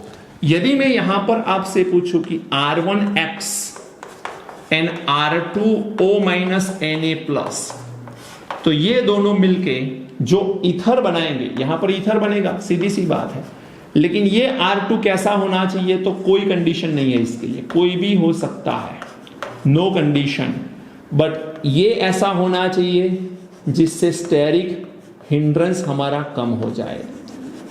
यदि मैं यहां पर आपसे पूछूं कि R1X एंड R2O- Na+, तो ये दोनों मिलके जो ईथर बनाएंगे, यहां पर ईथर बनेगा, सीधी सी बात है। लेकिन ये R2 कैसा होना चाहिए, तो कोई कंडीशन नहीं है इसके लिए, कोई भी हो सकता है, नो कंडीशन, बट ये ऐसा होना चाहिए जिससे स्टेरिक हिंड्रेंस हमारा कम हो जाए।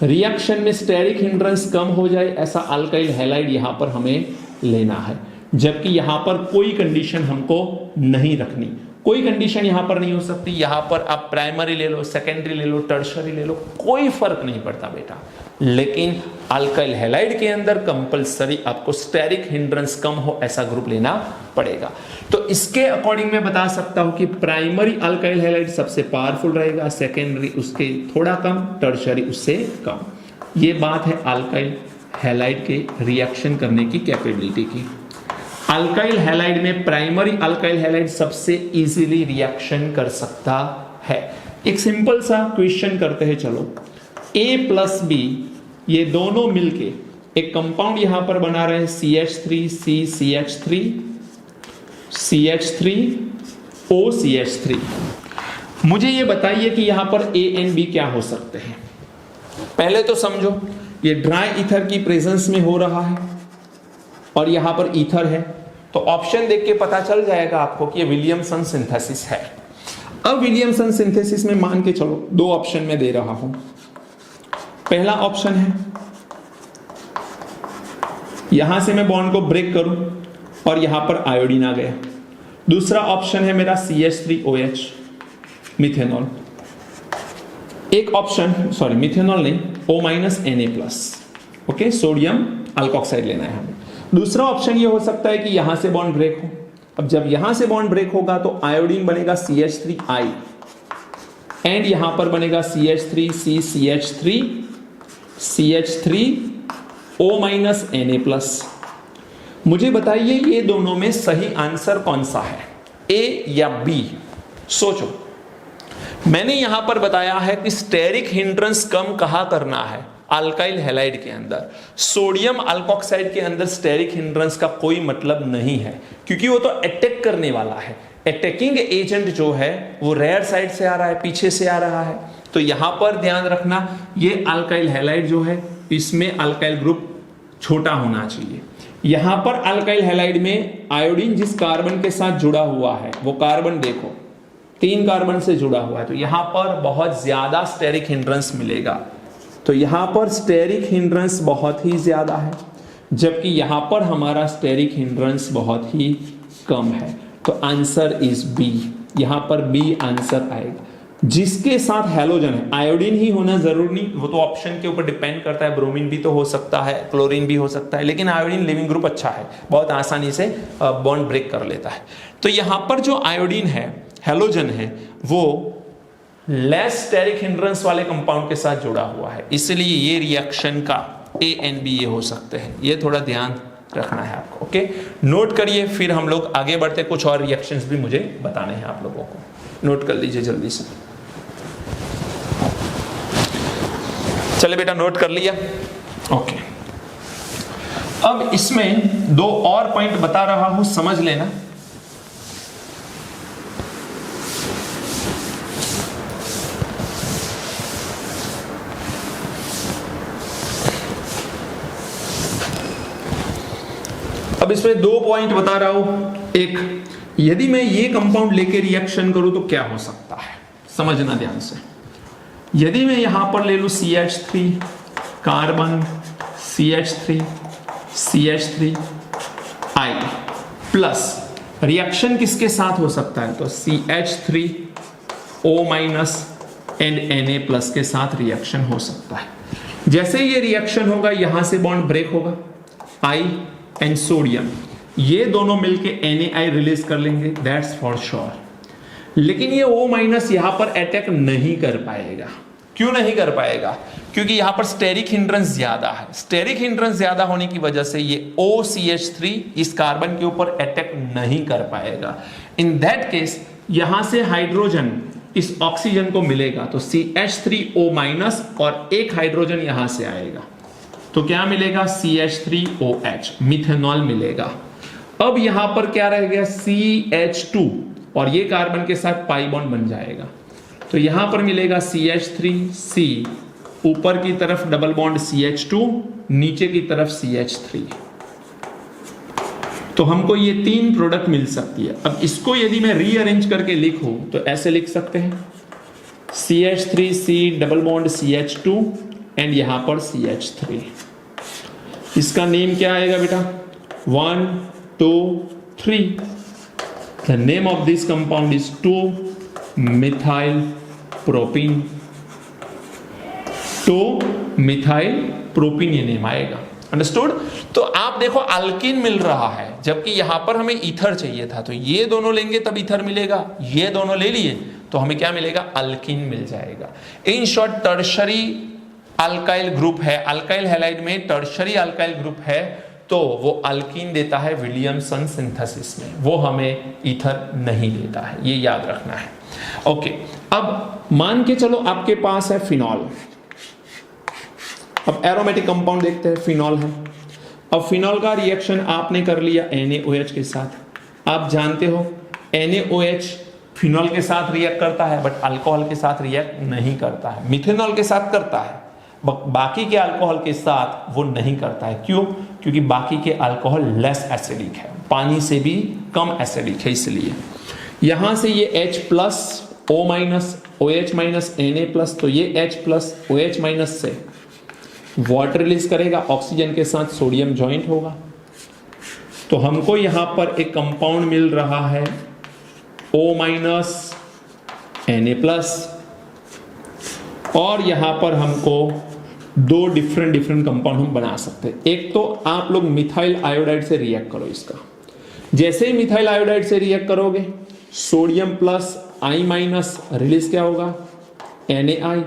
रिएक्शन में स्टेरिक हिंड्रेंस कम हो जाए, ऐसा अल्काइल हैलाइड यहां पर हमें लेना है। जबकि यहां पर कोई कंडीशन हमको नहीं रखनी, कोई कंडीशन यहां पर नहीं हो सकती। यहां पर आप प्राइमरी ले लो, सेकेंडरी ले लो, टर्शरी ले लो, कोई फर्क नहीं पड़ता बेटा। लेकिन अल्काइल हैलाइड के अंदर कंपलसरी आपको स्टेरिक हिंड्रेंस कम हो ऐसा ग्रुप लेना पड़ेगा। तो इसके अकॉर्डिंग मैं बता सकता हूं कि प्राइमरी अल्काइल हैलाइड सबसे पावरफुल रहेगा, सेकेंडरी उसके थोड़ा कम, टर्शरी उससे कम। ये बात है अल्काइल हैलाइड के रिएक्शन करने की कैपेबिलिटी की। अल्काइल हैलाइड में प्राइमरी अल्काइल हैलाइड सबसे इजीली रिएक्शन कर सकता है। एक सिंपल सा क्वेश्चन करते हैं, चलो। A प्लस बी ये दोनों मिलके एक कंपाउंड यहां पर बना रहे हैं CH3 CCH3 CH3 OCH3। मुझे ये बताइए कि यहां पर A एंड B क्या हो सकते हैं। पहले तो समझो ये ड्राई ईथर की प्रेजेंस में हो रहा है और यहां पर ईथर है, तो ऑप्शन देख के पता चल जाएगा आपको कि ये विलियमसन सिंथेसिस है। अब विलियमसन सिंथेसिस में मान के चलो दो ऑप्शन में दे रहा हूं। पहला ऑप्शन है यहां से मैं बॉन्ड को ब्रेक करूं और यहां पर आयोडीन आ गया। दूसरा ऑप्शन है मेरा CH3OH मिथेनॉल। एक ऑप्शन, सॉरी मिथेनॉल नहीं, O-Na+, ओके, सोडियम अल्कोक्साइड लेना है हमें। दूसरा ऑप्शन ये हो सकता है कि यहां से बॉन्ड ब्रेक हो। अब जब यहां से बॉन्ड ब्रेक होगा तो आयोडीन बनेगा CH3I एंड यहां पर बनेगा CH3CCH3 CH3O-Na+। मुझे बताइए ये दोनों में सही आंसर कौन सा है, A या B? सोचो। मैंने यहां पर बताया है कि स्टेरिक हिंड्रेंस कम कहां करना है, अल्काइल हैलाइड के अंदर। सोडियम अल्कोक्साइड के अंदर स्टेरिक हिंड्रेंस का कोई मतलब नहीं है, क्योंकि वो तो अटैक करने वाला है। अटैकिंग एजेंट जो है वो रेयर साइड से आ रहा है, पीछे से आ रहा है। तो यहां पर ध्यान रखना, ये अल्काइल हैलाइड जो है इसमें अल्काइल ग्रुप छोटा होना चाहिए। यहां पर अल्काइल हैलाइड में आयोडीन जिस कार्बन के साथ जुड़ा हुआ है वो कार्बन देखो 3 कार्बन से जुड़ा हुआ है, तो यहां पर बहुत ज्यादा स्टेरिक हिंड्रेंस मिलेगा। तो यहां पर स्टेरिक हिंड्रेंस बहुत ही ज्यादा है, जबकि यहां पर हमारा स्टेरिक हिंड्रेंस बहुत ही कम है। तो आंसर इज बी, यहां पर बी आंसर आएगा। जिसके साथ हैलोजन है, आयोडीन ही होना जरूरी नहीं, वो तो ऑप्शन के ऊपर डिपेंड करता है, ब्रोमीन भी तो हो सकता है, क्लोरीन भी हो सकता है, लेकिन आयोडीन लिविंग ग्रुप अच्छा है, बहुत आसानी से बॉन्ड ब्रेक कर लेता है। तो यहां पर जो आयोडीन है, हैलोजन है, वो लेस स्टेरिक हिंड्रेंस वाले कंपाउंड के साथ जुड़ा हुआ है, इसलिए ये रिएक्शन का A एंड B ये हो सकते हैं। ये थोड़ा ध्यान रखना है आपको, ओके। नोट करिए, फिर हम लोग आगे बढ़ते। कुछ और रिएक्शंस भी मुझे बताने हैं आप लोगों को, नोट कर लीजिए जल्दी से। चले बेटा, नोट कर लिया, ओके। अब इसमें 2 और पॉइंट बता रहा हूं, समझ लेना। अब इसमें 2 पॉइंट बता रहा हूं। एक, यदि मैं ये कंपाउंड लेके रिएक्शन करूं तो क्या हो सकता है, समझना ध्यान से। यदि मैं यहां पर ले लूं CH3 carbon CH3 CH3I plus, reaction किसके साथ हो सकता है, तो CH3O- एंड Na+ के साथ रिएक्शन हो सकता है। जैसे ये रिएक्शन होगा यहां से बॉन्ड ब्रेक होगा, I एंड सोडियम ये दोनों मिलके NaI रिलीज कर लेंगे, दैट्स फॉर श्योर। लेकिन ये O- यहां पर अटैक नहीं कर पाएगा। क्यों नहीं कर पाएगा? क्योंकि यहां पर स्टेरिक हिंड्रेंस ज्यादा है। स्टेरिक हिंड्रेंस ज्यादा होने की वजह से ये OCH3 इस कार्बन के ऊपर अटैक नहीं कर पाएगा। इन दैट केस यहां से हाइड्रोजन इस ऑक्सीजन को मिलेगा, तो CH3O- और एक हाइड्रोजन यहां से आएगा, तो क्या मिलेगा, CH3OH मिथेनॉल मिलेगा। अब यहां पर क्या रह गया, CH2 और ये कार्बन के साथ पाई बॉन्ड बन जाएगा, तो यहां पर मिलेगा CH3C, ऊपर की तरफ डबल बॉन्ड CH2, नीचे की तरफ CH3। तो हमको ये 3 प्रोडक्ट मिल सकती है। अब इसको यदि मैं रीअरेंज करके लिखूं तो ऐसे लिख सकते हैं, CH3C double bond CH2 and यहां पर CH3। इसका नेम क्या आएगा बेटा, 1 2,3. The name of this compound is 2-methyl-propene. 2-methyl-propene ये नेम आएगा. अंडरस्टूड? तो आप देखो अल्कीन मिल रहा है, जबकि यहां पर हमें ईथर चाहिए था, तो ये दोनों लेंगे तब ईथर मिलेगा, ये दोनों ले लिए तो हमें क्या मिलेगा? अल्कीन मिल जाएगा. In short tertiary alkyl group है, अल्काइल हैलाइड में टर्शरी अल्काइल ग्रुप है, तो वो अल्कीन देता है विलियमसन सिंथेसिस में, वो हमें ईथर नहीं देता है, ये याद रखना है. ओके, अब मान के चलो आपके पास है फिनॉल. अब एरोमेटिक कंपाउंड देखते हैं, फिनॉल है. अब फिनॉल का रिएक्शन आपने कर लिया NaOH के साथ. आप जानते हो NaOH फिनॉल के साथ रिएक्ट करता है, बट अल्कोहल के साथ रिएक्ट नहीं करता है. मिथेनॉल के साथ करता है, बाकी के अल्कोहल के साथ वो नहीं करता है. क्यों? क्योंकि बाकी के अल्कोहल लेस एसिडिक है, पानी से भी कम एसिडिक है. इसलिए यहां से ये H plus O minus OH minus Na plus, तो ये H प्लस OH माइनस से वाटर रिलीज करेगा, ऑक्सीजन के साथ सोडियम ज्वाइंट होगा. तो हमको यहां पर एक कंपाउंड मिल रहा है O माइनस Na प्लस, और यहां पर हमको दो डिफरेंट कंपाउंड हम बना सकते हैं. एक तो आप लोग मिथाइल आयोडाइड से रिएक्ट करो इसका. जैसे ही मिथाइल आयोडाइड से रिएक्ट करोगे, sodium plus I minus release क्या होगा? NaI.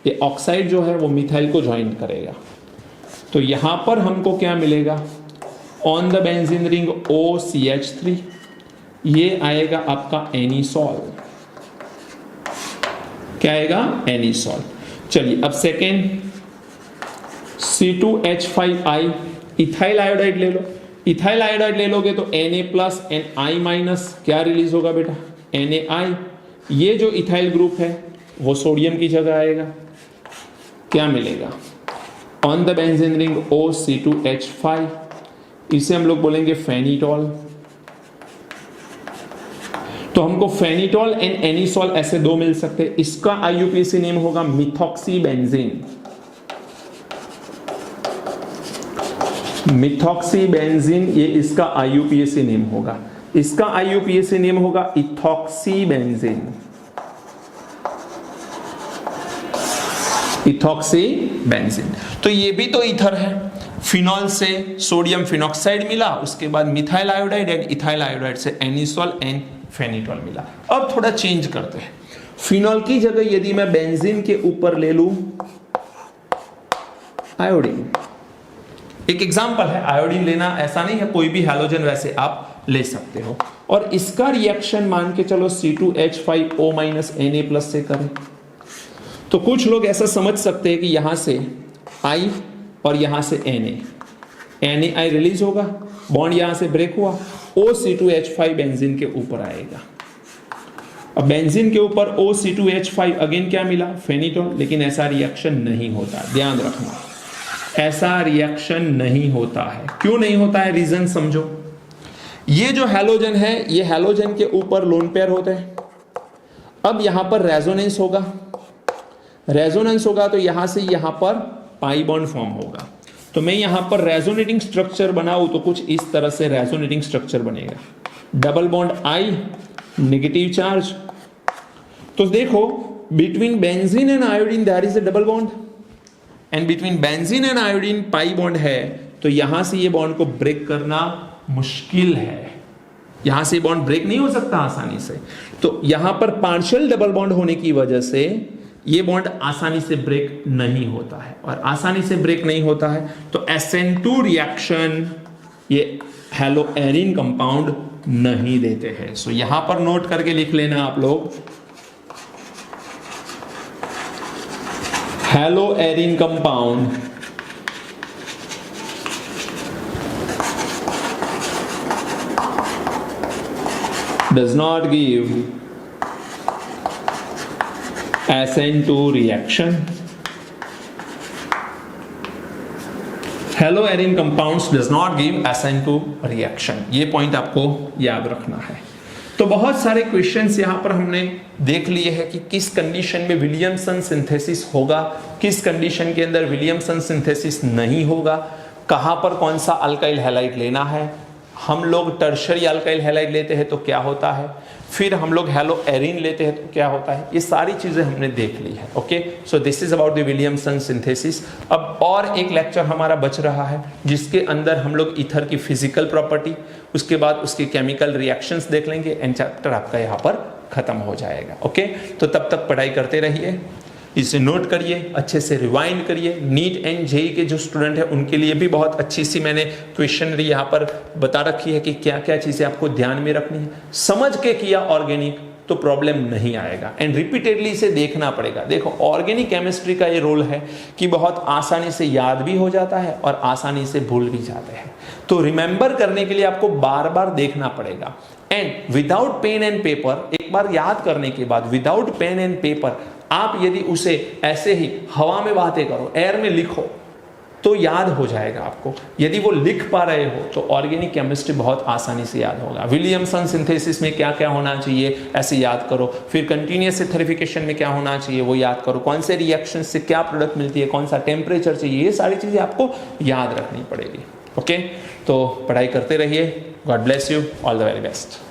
ये ऑक्साइड जो है वो मिथाइल को ज्वाइन करेगा. तो यहां पर हमको क्या मिलेगा? On the benzene ring OCH3, ये आएगा आपका एनिसॉल. क्या आएगा? एनिसॉल. चलिए अब सेकेंड C2H5I, इथाइल आयोडाइड ले लो. इथाइल आयोडाइड ले लोगे तो Na प्लस I माइनस क्या रिलीज होगा बेटा? NaI. ये जो इथाइल ग्रुप है वो सोडियम की जगह आएगा. क्या मिलेगा? On the benzene ring OC2H5, इसे हम लोग बोलेंगे फेनिटॉल. तो हमको फेनिटॉल एंड एनिसॉल ऐसे दो मिल सकते हैं. इसका IUPAC नेम होगा मिथॉक्सीबेंजीन. मिथॉक्सीबेंजीन ये इसका IUPAC नेम होगा. इसका IUPAC नेम होगा इथॉक्सीबेंजीन. इथॉक्सीबेंजीन. तो ये भी तो ईथर है. फिनॉल से सोडियम फिनॉक्साइड मिला, उसके बाद methyl iodide and ethyl iodide से एनिसॉल एंड फेनिटॉल मिला. अब थोड़ा चेंज करते हैं. फिनॉल की जगह यदि मैं बेंजीन के ऊपर ले लूं आयोडीन, एक एग्जांपल है. आयोडीन लेना ऐसा नहीं है, कोई भी हैलोजन वैसे आप ले सकते हो. और इसका रिएक्शन मान के चलो C2H5O माइनस Na प्लस से करें, तो कुछ लोग ऐसा समझ सकते हैं कि यहां से I और यहां से NaI रिलीज होगा, बॉन्ड यहां से ब्रेक हुआ, OC2H5 बेंजीन के ऊपर आएगा. अब बेंजीन के ऊपर OC2H5 अगेन क्या मिला? फेनिटॉल. लेकिन ऐसा रिएक्शन नहीं होता, ध्यान रखना, ऐसा रिएक्शन नहीं होता है. क्यों नहीं होता है? रीजन समझो. ये जो हैलोजन है, ये हैलोजन के ऊपर लोन पेयर होते हैं. अब यहां पर रेजोनेंस होगा. रेजोनेंस होगा तो यहां से यहां पर पाई बॉन्ड फॉर्म होगा. तो मैं यहां पर रेजोनेटिंग स्ट्रक्चर बनाऊं तो कुछ इस तरह से रेजोनेटिंग स्ट्रक्चर बनेगा. Double bond I, negative charge. तो देखो, between benzene and iodine there is a double bond, and between benzene and iodine pi bond है. तो यहां से ये बॉन्ड को ब्रेक करना मुश्किल है. यहां से बॉन्ड ब्रेक नहीं हो सकता आसानी से. तो यहां पर पार्शियल डबल बॉन्ड होने की वजह से ये बॉन्ड आसानी से ब्रेक नहीं होता है. और आसानी से ब्रेक नहीं होता है तो SN2 रिएक्शन ये हेलोएरिन कंपाउंड नहीं देते हैं. सो यहां पर नोट करके लिख लेना आप लोग, haloarene compound does not give SN2 reaction. Haloarene compounds does not give SN2 reaction. ये पॉइंट आपको याद रखना है. तो बहुत सारे क्वेश्चंस यहां पर हमने देख लिए हैं कि किस कंडीशन में विलियमसन सिंथेसिस होगा, किस कंडीशन के अंदर विलियमसन सिंथेसिस नहीं होगा, कहां पर कौन सा अल्काइल हैलाइड लेना है. हम लोग टर्शरी अल्काइल हैलाइड लेते हैं तो क्या होता है, फिर हम लोग हेलो एरिन लेते हैं तो क्या होता है, ये सारी चीजें हमने देख ली है। Okay, so this is about the Williamson synthesis. अब और एक लेक्चर हमारा बच रहा है जिसके अंदर हम लोग ईथर की फिजिकल प्रॉपर्टी, उसके बाद उसके केमिकल रिएक्शंस देख लेंगे एंड चैप्टर आपका यहाँ पर खत्म हो जाएगा। ओके, तो तब तक पढ़ाई करते रहिए, इसे नोट करिए, अच्छे से रिवाइंड करिए। नीट एंड जेई के जो स्टूडेंट हैं उनके लिए भी बहुत अच्छी सी मैंने क्वेश्चनरी यहाँ पर बता रखी है कि क्या क्या चीज़ें आपको ध्यान में रखनी है। समझ के किया ऑर्गेनिक तो प्रॉब्लम नहीं आएगा एंड रिपीटेडली इसे देखना पड़ेगा। देखो ऑर्गेनिक केमिस्ट्री का ये रोल है कि बहुत आसानी से याद भी हो जाता है और आसानी से भूल भी जाते हैं, तो रिमेंबर करने के लिए आपको बार बार देखना पड़ेगा। And without pen and paper, एक बार याद करने के बाद विदाउट पेन एंड पेपर आप यदि उसे ऐसे ही हवा में बातें करो, एयर में लिखो तो याद हो जाएगा आपको। यदि वो लिख पा रहे हो तो ऑर्गेनिक केमिस्ट्री बहुत आसानी से याद होगा। विलियमसन सिंथेसिस में क्या क्या होना चाहिए ऐसे याद करो, फिर कंटिन्यूअस एथरिफिकेशन में क्या होना चाहिए वो याद करो, कौन से रिएक्शन से क्या प्रोडक्ट मिलती है, कौन सा टेम्परेचर चाहिए, ये सारी चीजें आपको याद रखनी पड़ेगी। ओके, तो पढ़ाई करते रहिए। God bless you, all the very best.